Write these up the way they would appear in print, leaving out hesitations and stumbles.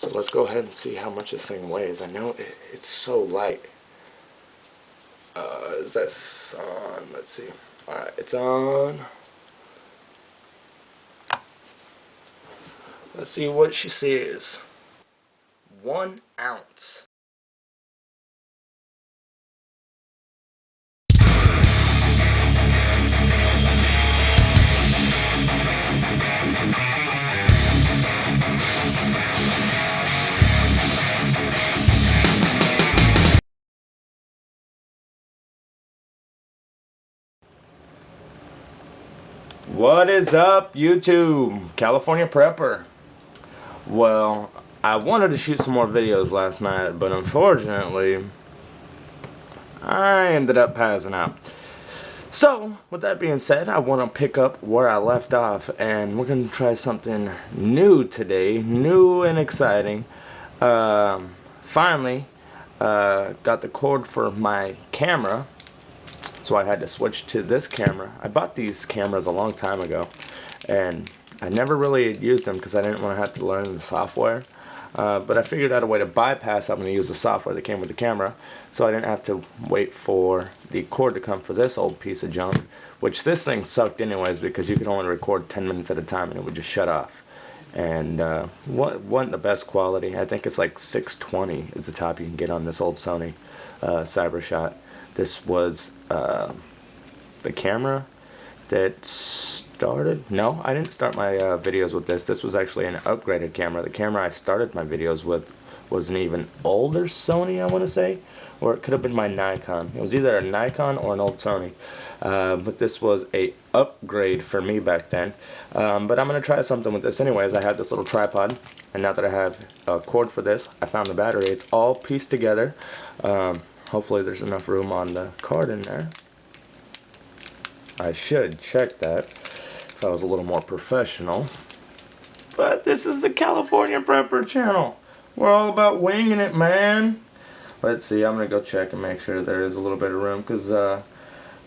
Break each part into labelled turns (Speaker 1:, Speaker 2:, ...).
Speaker 1: So let's go ahead and see how much this thing weighs. I know it's so light. Is this on? Let's see. Alright, it's on. Let's see what she says. 1 ounce. What is up, YouTube? California Prepper. Well, I wanted to shoot some more videos last night, but unfortunately, I ended up passing out. So, with that being said, I want to pick up where I left off, and we're going to try something new today, new and exciting. Finally, got the cord for my camera. So I had to switch to this camera. I bought these cameras a long time ago, and I never really used them because I didn't want to have to learn the software. But I figured out a way to bypass having to use the software that came with the camera, so I didn't have to wait for the cord to come for this old piece of junk, which this thing sucked anyways because you could only record 10 minutes at a time and it would just shut off. And wasn't the best quality. I think it's like 620 is the top you can get on this old Sony CyberShot. This was the camera that started. No, I didn't start my videos with this. This was actually an upgraded camera. The camera I started my videos with was an even older Sony, I want to say, or it could have been my Nikon. It was either a Nikon or an old Sony, but this was a upgrade for me back then. But I'm going to try something with this anyways. I have this little tripod, and now that I have a cord for this, I found the battery. It's all pieced together. Hopefully there's enough room on the card in there. I should check that if I was a little more professional. But this is the California Prepper channel. We're all about winging it, man. Let's see, I'm going to go check and make sure there is a little bit of room, because what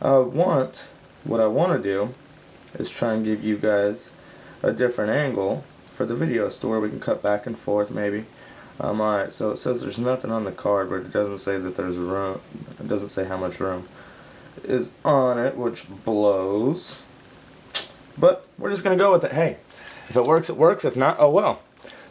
Speaker 1: I want to do is try and give you guys a different angle for the video, so where we can cut back and forth maybe. Alright, so it says there's nothing on the card, but it doesn't say that there's room. It doesn't say how much room is on it, which blows. But we're just going to go with it. Hey, if it works, it works. If not, oh well.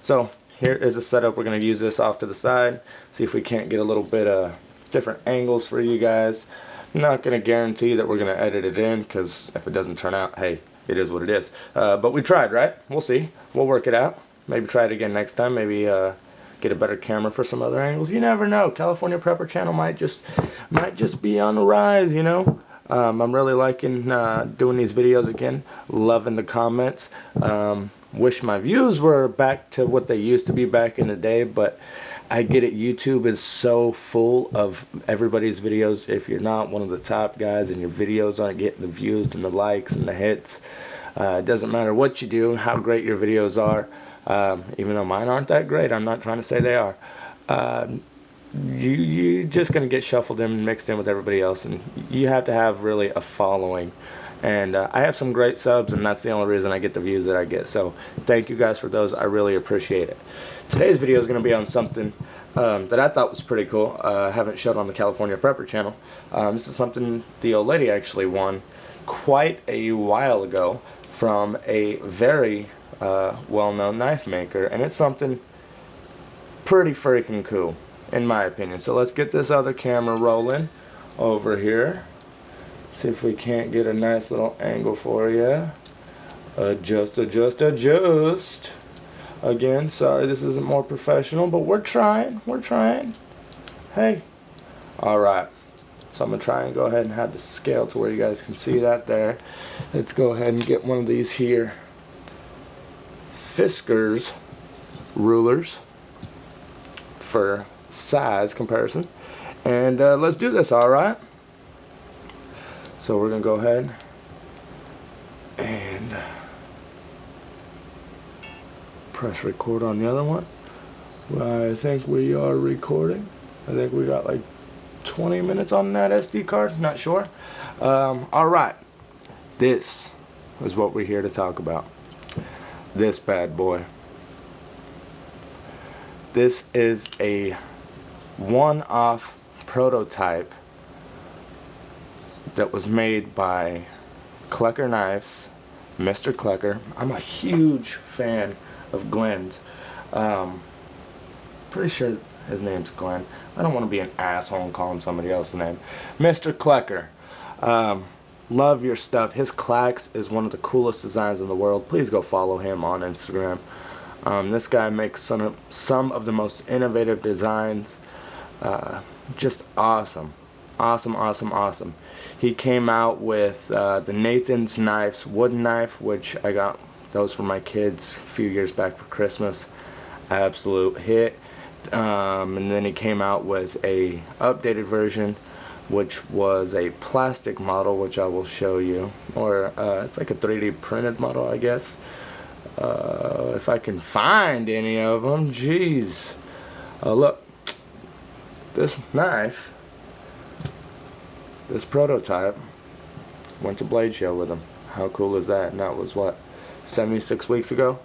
Speaker 1: So here is the setup. We're going to use this off to the side, see if we can't get a little bit of different angles for you guys. I'm not going to guarantee that we're going to edit it in, because if it doesn't turn out, hey, it is what it is. But we tried, right? We'll see. We'll work it out. Maybe try it again next time. Maybe get a better camera for some other angles. You never know. California Prepper channel might just be on the rise, you know. I'm really liking doing these videos again. Loving the comments. Wish my views were back to what they used to be back in the day, but I get it. YouTube is so full of everybody's videos. If you're not one of the top guys and your videos aren't getting the views and the likes and the hits, it doesn't matter what you do, how great your videos are. Even though mine aren't that great, I'm not trying to say they are. You're just going to get shuffled in and mixed in with everybody else, and you have to have really a following. And I have some great subs, and that's the only reason I get the views that I get. So thank you guys for those. I really appreciate it. Today's video is going to be on something that I thought was pretty cool. I haven't showed on the California Prepper channel. This is something the old lady actually won quite a while ago from a very well-known knife maker, and it's something pretty freaking cool in my opinion. So let's get this other camera rolling over here, see if we can't get a nice little angle for you. Adjust again. Sorry this isn't more professional, but we're trying. Hey, alright, so I'm gonna try and go ahead and have the scale to where you guys can see that there. Let's go ahead and get one of these here Fiskars rulers for size comparison, and let's do this. Alright, so we're gonna go ahead and press record on the other one. I think we are recording. I think we got like 20 minutes on that SD card, not sure. Alright, this is what we're here to talk about. This bad boy. This is a one-off prototype that was made by Klecker Knives, Mr. Klecker. I'm a huge fan of Glenn's. Pretty sure his name's Glenn. I don't want to be an asshole and call him somebody else's name. Mr. Klecker. Love your stuff. His clacks is one of the coolest designs in the world. Please go follow him on Instagram. This guy makes some of the most innovative designs. Just awesome. Awesome, awesome, awesome. He came out with the Nathan's Knives wooden knife, which I got those for my kids a few years back for Christmas. Absolute hit. And then he came out with a updated version, which was a plastic model, which I will show you. Or it's like a 3D printed model, I guess. If I can find any of them. Jeez. Look. This knife, this prototype, went to Blade Show with him. How cool is that? And that was what, 76 weeks ago?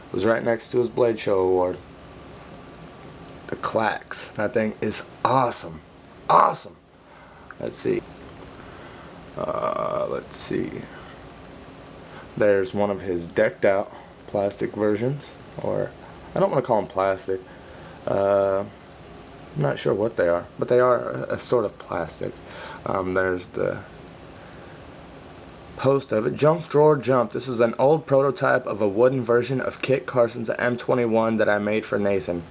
Speaker 1: It was right next to his Blade Show award. The clacks. That thing is awesome. Awesome. Let's see. Let's see. There's one of his decked out plastic versions. Or, I don't want to call them plastic. I'm not sure what they are, but they are a sort of plastic. There's the post of it. Junk Drawer Jump. This is an old prototype of a wooden version of Kit Carson's M21 that I made for Nathan.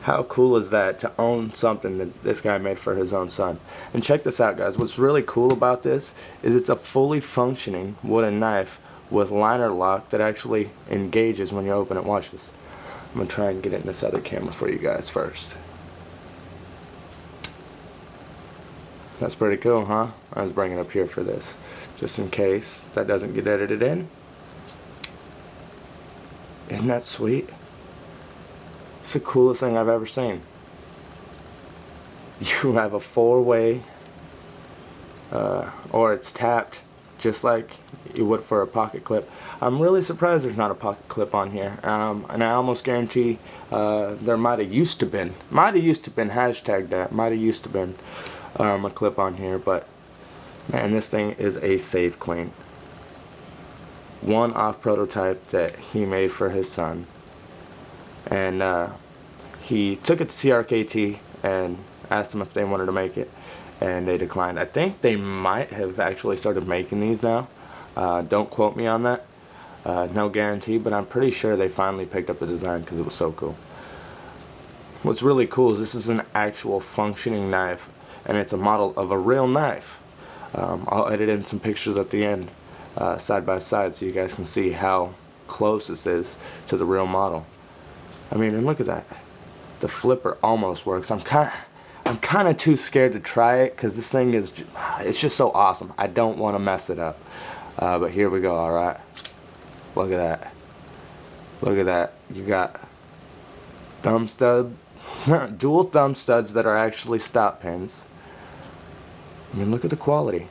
Speaker 1: How cool is that, to own something that this guy made for his own son? And check this out, guys. What's really cool about this is it's a fully functioning wooden knife with liner lock that actually engages when you open it. Watch this. I'm going to try and get it in this other camera for you guys first. That's pretty cool, huh? I was bringing it up here for this, just in case that doesn't get edited in. Isn't that sweet? It's the coolest thing I've ever seen. You have a four-way, or it's tapped, just like you would for a pocket clip. I'm really surprised there's not a pocket clip on here, and I almost guarantee there might have used to been. Hashtag that. Might have used to been. A clip on here, but man, this thing is a save queen. One-off prototype that he made for his son, and he took it to CRKT and asked them if they wanted to make it, and they declined. I think they might have actually started making these now. Don't quote me on that. No guarantee, but I'm pretty sure they finally picked up the design because it was so cool. What's really cool is this is an actual functioning knife, and it's a model of a real knife. I'll edit in some pictures at the end, side by side, so you guys can see how close this is to the real model. I mean, and look at that. The flipper almost works. I'm kind of too scared to try it because this thing is, it's just so awesome. I don't want to mess it up. But here we go. All right. Look at that. Look at that. You got thumb stud, dual thumb studs that are actually stop pins. I mean, look at the quality.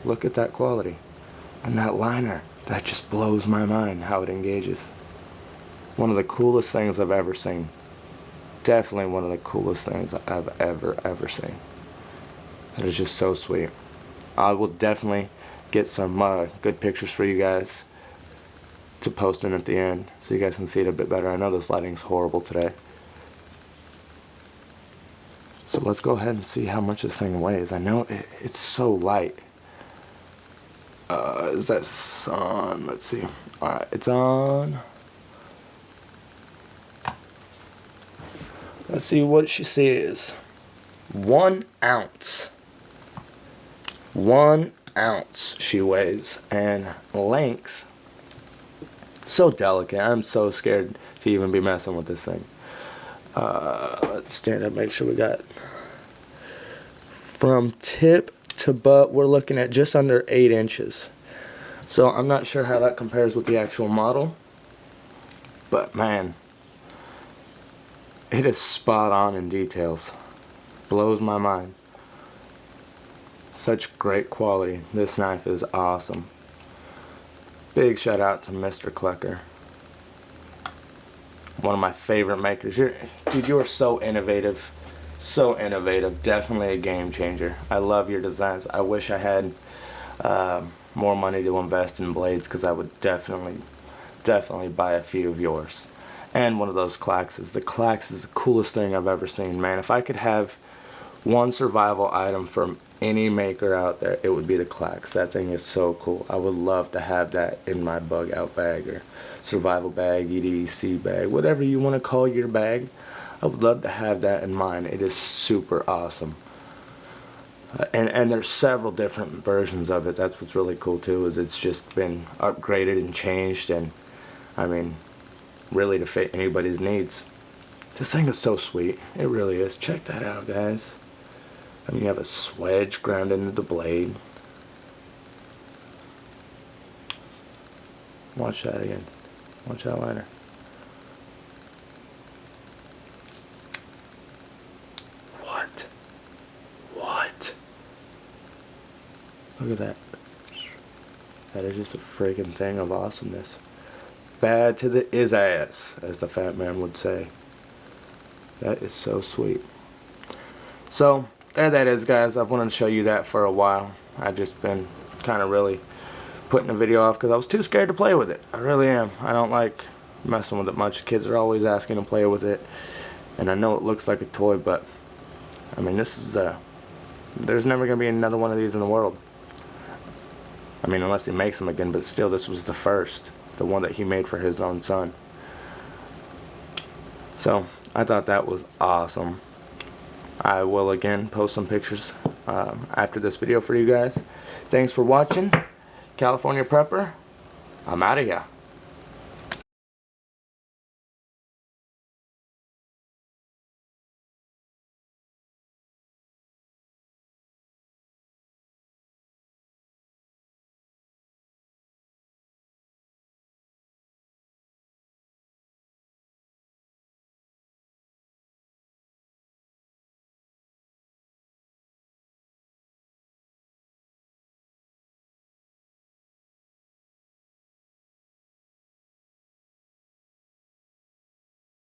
Speaker 1: Look at that quality. And that liner, that just blows my mind how it engages. One of the coolest things I've ever seen. Definitely one of the coolest things I've ever seen. That is just so sweet. I will definitely get some good pictures for you guys to post in at the end so you guys can see it a bit better. I know this lighting's horrible today. So let's go ahead and see how much this thing weighs. I know it's so light. Is that on? Let's see. Alright, it's on. Let's see what she says. 1 ounce. 1 ounce she weighs. And length. So delicate. I'm so scared to even be messing with this thing. Let's stand up, make sure we got from tip to butt, we're looking at just under 8 inches. So I'm not sure how that compares with the actual model, but man, it is spot on in details. Blows my mind. Such great quality. This knife is awesome. Big shout out to Mr. Klecker. one of my favorite makers. Dude, you are so innovative. So innovative. Definitely a game changer. I love your designs. I wish I had more money to invest in blades, because I would definitely buy a few of yours. And one of those claxes. The clax is the coolest thing I've ever seen, man. If I could have one survival item from any maker out there, it would be the clax. That thing is so cool. I would love to have that in my bug out bag or survival bag, EDC bag, whatever you want to call your bag. I would love to have that in mine. It is super awesome. And there's several different versions of it. That's what's really cool too, is it's just been upgraded and changed, and I mean, really to fit anybody's needs. This thing is so sweet. It really is. Check that out, guys. I mean, you have a swedge ground into the blade. Watch that again. Watch that liner. What? What? Look at that. That is just a freaking thing of awesomeness. Bad to the is-ass, as the fat man would say. That is so sweet. So, there that is, guys. I've wanted to show you that for a while. I've just been kind of really putting the video off because I was too scared to play with it. I really am. I don't like messing with it much. Kids are always asking to play with it. And I know it looks like a toy, but I mean, this is there's never going to be another one of these in the world. I mean, unless he makes them again, but still, this was the first. The one that he made for his own son. So, I thought that was awesome. I will again post some pictures after this video for you guys. Thanks for watching. California Prepper, I'm out of here.